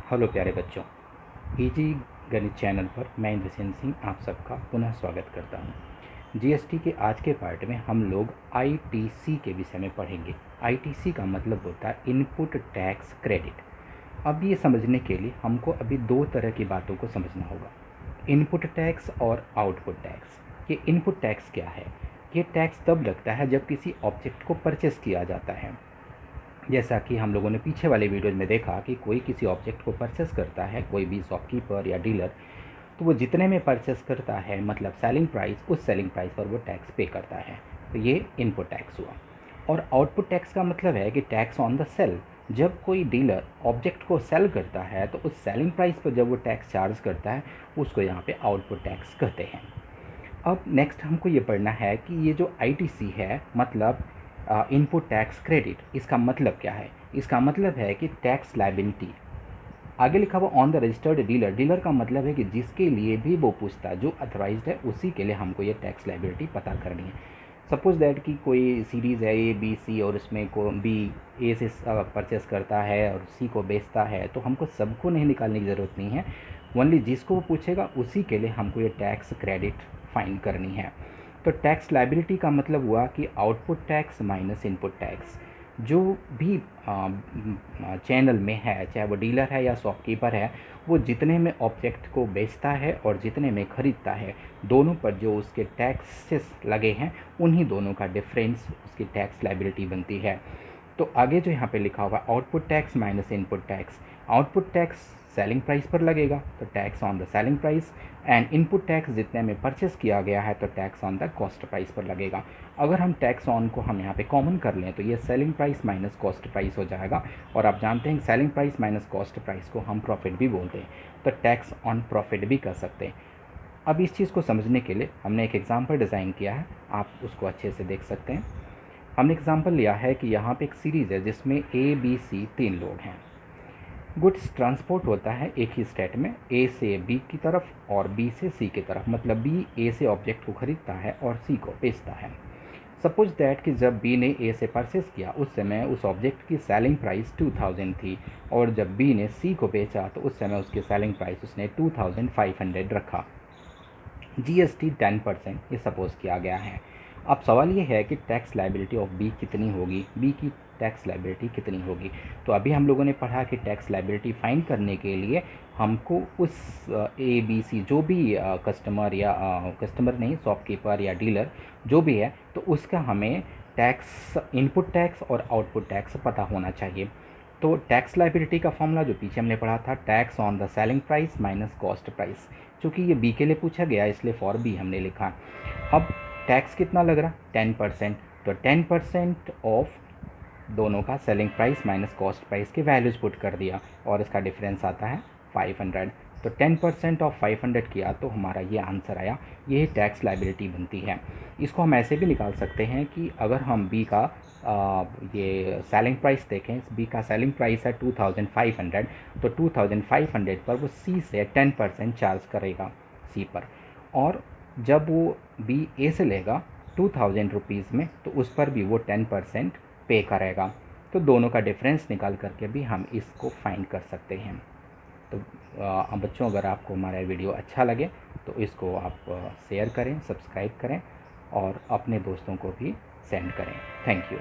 Hello प्यारे बच्चों, easy गणित चैनल पर मैं इंद्रसेन सिंह आप सबका पुनः स्वागत करता हूं। जीएसटी के आज के पार्ट में हम लोग आईटीसी के विषय में पढ़ेंगे। आईटीसी का मतलब होता है इनपुट टैक्स क्रेडिट। अब ये समझने के लिए हमको अभी दो तरह की बातों को समझना होगा, इनपुट टैक्स और आउटपुट टैक्स। ये इनपुट टैक्स क्या है? ये टैक्स तब लगता है जब किसी ऑब्जेक्ट को परचेस किया जाता है। जैसा कि हम लोगों ने पीछे वाले वीडियोज़ में देखा कि कोई किसी ऑब्जेक्ट को परचेस करता है, कोई भी शॉपकीपर या डीलर, तो वो जितने में परचेस करता है मतलब सेलिंग प्राइस, उस सेलिंग प्राइस पर वो टैक्स पे करता है। तो ये इनपुट टैक्स हुआ। और आउटपुट टैक्स का मतलब है कि टैक्स ऑन द सेल। जब कोई डीलर ऑब्जेक्ट को सेल करता है तो उस सेलिंग प्राइस पर जब वो टैक्स चार्ज करता है उसको यहाँ पे आउटपुट टैक्स कहते हैं। अब नेक्स्ट हमको ये पढ़ना है कि ये जो आईटीसी है मतलब इनपुट टैक्स क्रेडिट, इसका मतलब क्या है? इसका मतलब है कि टैक्स लायबिलिटी। आगे लिखा हुआ on the registered dealer. Dealer का मतलब है कि जिसके लिए भी वो पूछता है, जो अथॉराइज्ड है, उसी के लिए हमको ये टैक्स लायबिलिटी पता करनी है। सपोज दैट कि कोई सीरीज़ है ए बी सी और उसमें को बी ए से परचेस करता है और सी को बेचता है, तो हमको सबको नहीं निकालने की ज़रूरत नहीं है, ओनली जिसको वो पूछेगा उसी के लिए हमको ये टैक्स क्रेडिट फाइंड करनी है। तो टैक्स लायबिलिटी का मतलब हुआ कि output tax minus input tax. जो भी चैनल में है, चाहे वो डीलर है या शॉपकीपर है, वो जितने में ऑब्जेक्ट को बेचता है और जितने में ख़रीदता है, दोनों पर जो उसके टैक्सेस लगे हैं उन्हीं दोनों का डिफरेंस उसकी टैक्स लायबिलिटी बनती है। तो आगे जो यहाँ पे लिखा हुआ है output tax minus input tax. Output tax selling price पर लगेगा तो tax on the selling price, and input tax जितने में परचेस किया गया है तो tax on the cost price पर लगेगा। अगर हम टैक्स ऑन को हम यहाँ पे कॉमन कर लें तो ये selling price minus cost price हो जाएगा, और आप जानते हैं selling price minus cost price को हम प्रॉफिट भी बोलते हैं, तो टैक्स ऑन प्रॉफिट भी कर सकते हैं। अब इस चीज़ को समझने के लिए हमने एक एग्जाम्पल डिज़ाइन किया है, आप उसको अच्छे से देख सकते हैं। हमने एग्जाम्पल लिया है कि यहाँ पे एक सीरीज़ है जिसमें ए बी सी 3 लोग हैं। गुड्स ट्रांसपोर्ट होता है एक ही स्टेट में, ए से बी की तरफ और बी से सी की तरफ, मतलब बी ए से ऑब्जेक्ट को खरीदता है और सी को बेचता है। सपोज दैट कि जब बी ने ए से परचेस किया उस समय उस ऑब्जेक्ट की सेलिंग प्राइस 2000 थी, और जब बी ने सी को बेचा तो उस समय उसकी सेलिंग प्राइस उसने 2500 रखा। जीएसटी 10% ये सपोज किया गया है। अब सवाल ये है कि टैक्स लायबिलिटी ऑफ बी कितनी होगी, बी की टैक्स लायबिलिटी कितनी होगी। तो अभी हम लोगों ने पढ़ा कि टैक्स लायबिलिटी फाइंड करने के लिए हमको उस ए बी सी जो भी कस्टमर या कस्टमर नहीं, शॉपकीपर या डीलर जो भी है, तो उसका हमें टैक्स, इनपुट टैक्स और आउटपुट टैक्स पता होना चाहिए। तो टैक्स लायबिलिटी का फॉर्मूला जो पीछे हमने पढ़ा था, tax on the selling price minus cost price. चूँकि ये बी के लिए पूछा गया इसलिए फॉर बी हमने लिखा। अब टैक्स कितना लग रहा, 10%, तो 10% ऑफ दोनों का selling price minus cost price के वैल्यूज पुट कर दिया और इसका डिफरेंस आता है 500। तो 10% ऑफ 500 किया तो हमारा ये आंसर आया, ये टैक्स लायबिलिटी बनती है। इसको हम ऐसे भी निकाल सकते हैं कि अगर हम बी का ये सेलिंग प्राइस देखें, बी का सेलिंग प्राइस है 2500, तो 2500 पर वो सी से 10% चार्ज करेगा सी पर, और जब वो बी ए से लेगा 2000 रुपीज़ में तो उस पर भी वो 10% पे करेगा। तो दोनों का डिफरेंस निकाल करके भी हम इसको फाइंड कर सकते हैं। तो बच्चों, अगर आपको हमारा वीडियो अच्छा लगे तो इसको आप शेयर करें, सब्सक्राइब करें और अपने दोस्तों को भी सेंड करें। Thank you.